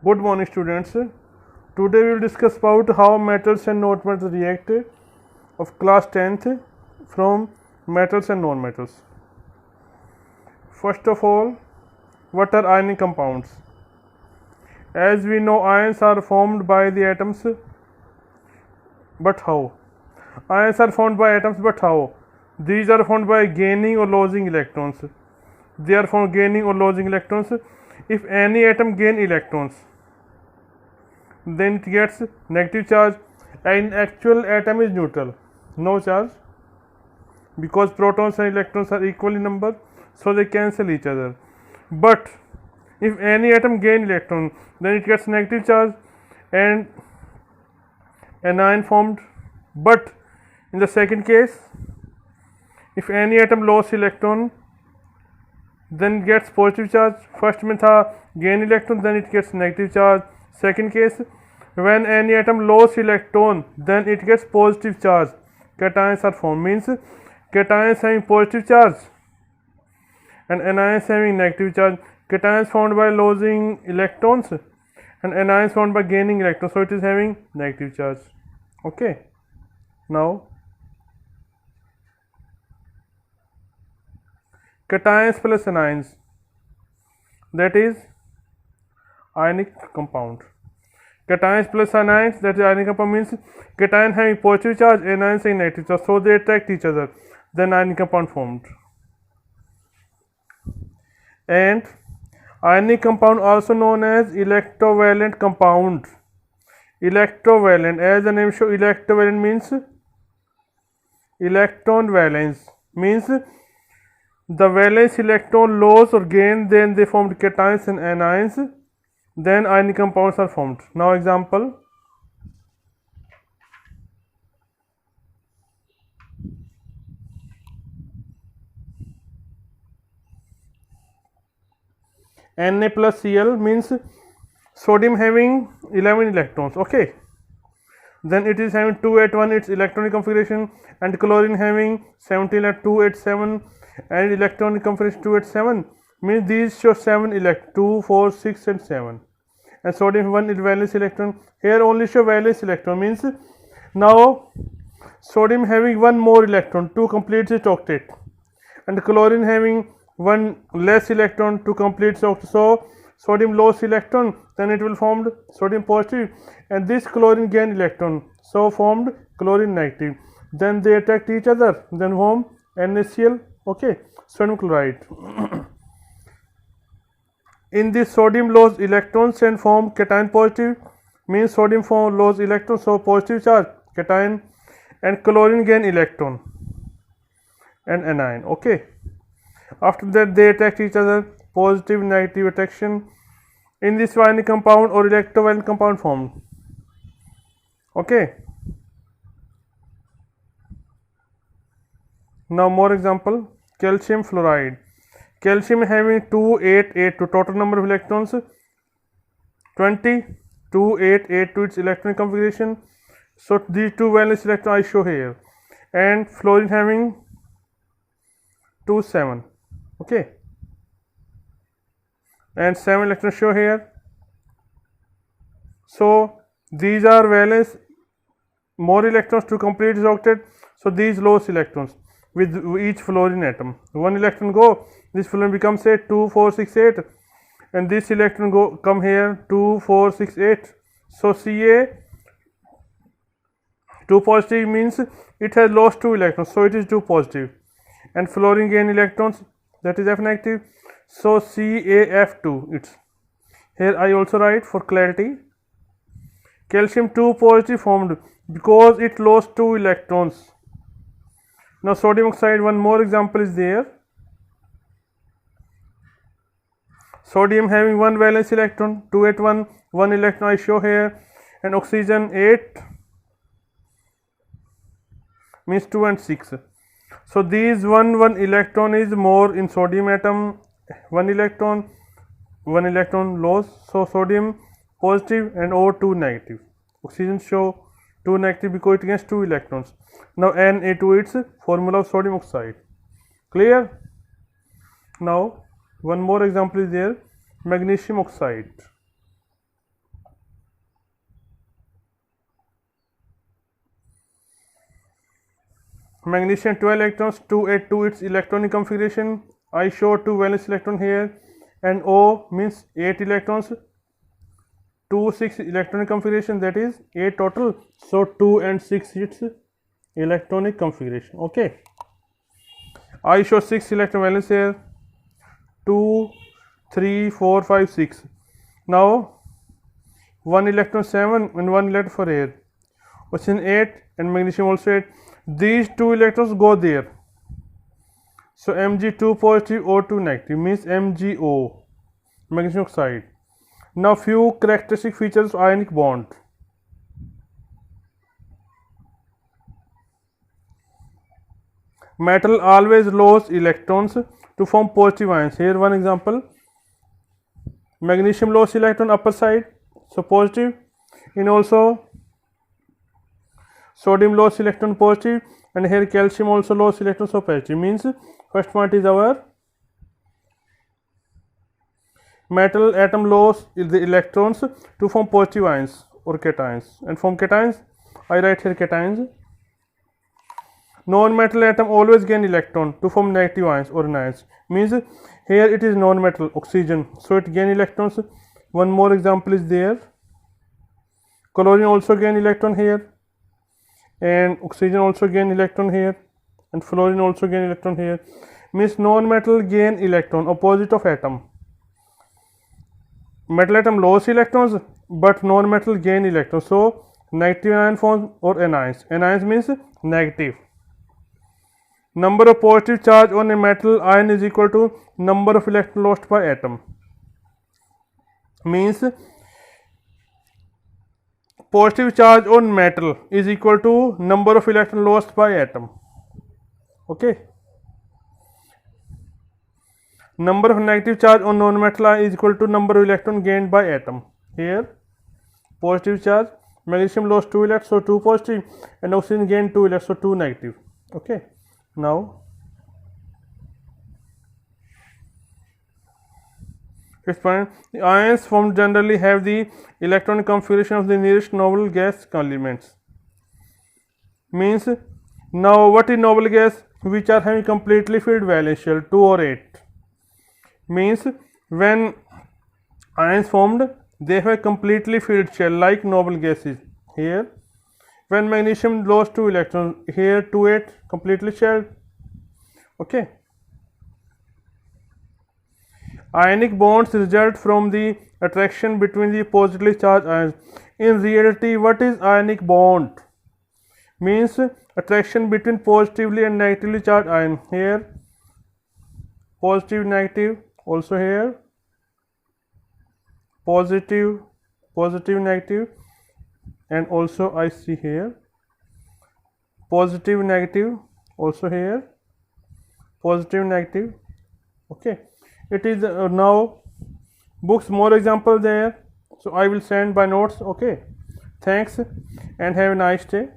Good morning, students. Today we will discuss about how metals and non-metals react of class 10th from metals and non-metals. First of all, what are ionic compounds? As we know, ions are formed by the atoms, but how? Ions are formed by atoms, but how? These are formed by gaining or losing electrons. They are formed gaining or losing electrons. If any atom gain electrons, then it gets negative charge. An actual atom is neutral, no charge, because protons and electrons are equal in number, so they cancel each other. But if any atom gain electron, then it gets negative charge and an ion formed. But in the second case, if any atom lost electron, then it gets positive charge. First में था gain electron, then it gets negative charge. Second case, when any atom lost electron, then it gets positive charge. Cations are formed, means cations having positive charge and anions having negative charge. Cations formed by losing electrons and anions formed by gaining electrons, so it is having negative charge. Okay, now cations plus anions, that is ionic compound. Cations plus anions, that is ionic compound, means cation having positive charge, anions having negative charge, so they attract each other, then ionic compound formed. And ionic compound also known as electrovalent compound. Electrovalent, as the name shows, electrovalent means electron valence, means the valence electron loss or gain, then they formed cations and anions, then ionic compounds are formed. Now example, Na plus Cl means sodium having 11 electrons. Okay, then it is having 281 its electronic configuration, and chlorine having 17 at 287 and electronic configuration 287, means these show 7 2, 4, 6 and 7, and sodium 1 valence electron. Here only show valence electron, means now sodium having 1 more electron to complete its octet, and chlorine having 1 less electron to complete its octet. So sodium lost electron, then it will formed sodium positive, and this chlorine gain electron, so formed chlorine negative, then they attract each other, then form NaCl. Okay, sodium chloride. In this, sodium lost electrons and form cation positive, means sodium form lost electrons, so positive charge cation, and chlorine gain electron and anion. Okay, after that they attract each other, positive negative attraction. In this, ionic compound or electrovalent compound formed. Okay, now more example, calcium fluoride. Calcium having 2, 8, 8 to total number of electrons 20, 2, 8, 8 to its electronic configuration, so these two valence electrons I show here, and fluorine having 2, 7. Okay, and 7 electrons show here, so these are valence more electrons to complete this octet, so these lost electrons with each fluorine atom. 1 electron go, this fluorine becomes 8, 2, 4, 6, 8, and this electron go come here 2, 4, 6, 8. So Ca 2 positive means it has lost 2 electrons, so it is 2 positive, and fluorine gain electrons, that is F negative, so CaF2. It's here I also write for clarity. Calcium 2 positive formed because it lost 2 electrons. Now sodium oxide, one more example is there. Sodium having 1 valence electron, 281, 1 electron I show here, and oxygen 8, means 2 and 6. So these 1 electron is more in sodium atom, 1 electron lost, so sodium positive and O2 negative. Oxygen show 2 negative because it gets 2 electrons. Now Na2, its formula of sodium oxide. Clear? Now one more example is there, magnesium oxide. magnesium 12 electrons, 2 add to its electronic configuration. I show 2 valence electron here, and O means 8 electrons, 2 6 electronic configuration, that is 8 total. So 2 and 6 its electronic configuration. Okay, I show 6 electron valence here, 2 3 4 5 6. Now 1 electron 7 and 1 electron for air. Oxygen 8 and magnesium also 8. These 2 electrons go there. So Mg2 positive, O2 negative, means MgO, magnesium oxide. Now few characteristic features of ionic bond. Metal always loses electrons to form positive ions. Here one example. Magnesium loses electron upper side, so positive. And also sodium loses electron positive, and here calcium also loses electron, so positive. Means first point is our metal atom loses the electrons to form positive ions or cations. And from cations, I write here cations. Non-metal atom always gain electron to form negative ions or anions. Means here it is non-metal, oxygen, so it gain electrons. One more example is there. Chlorine also gain electron here, and oxygen also gain electron here, and fluorine also gain electron here. Means non-metal gain electron, opposite of atom. Metal atom loses electrons, but non-metal gain electrons. So negative ion forms or anions. Anions means negative. Number of positive charge on a metal ion is equal to number of electrons lost by atom. Means positive charge on metal is equal to number of electrons lost by atom. Okay. Number of negative charge on non-metal ion is equal to number of electron gained by atom. Here positive charge, magnesium lost 2 electrons, so 2 positive, and oxygen gained 2 electrons, so 2 negative. Okay. Now fifth point, the ions formed generally have the electronic configuration of the nearest noble gas elements. Means now what is noble gas? Which are having completely filled valence shell, 2 or 8. Means when ions formed, they have a completely filled shell like noble gases. Here when magnesium lost 2 electrons, here 2 8 completely shelled. Okay. Ionic bonds result from the attraction between the positively charged ions. In reality, what is ionic bond? Means attraction between positively and negatively charged ion. Here positive negative, also here positive negative, and also I see here positive negative, also here positive negative. Okay, it is now books more example there, so I will send by notes. Okay, thanks and have a nice day.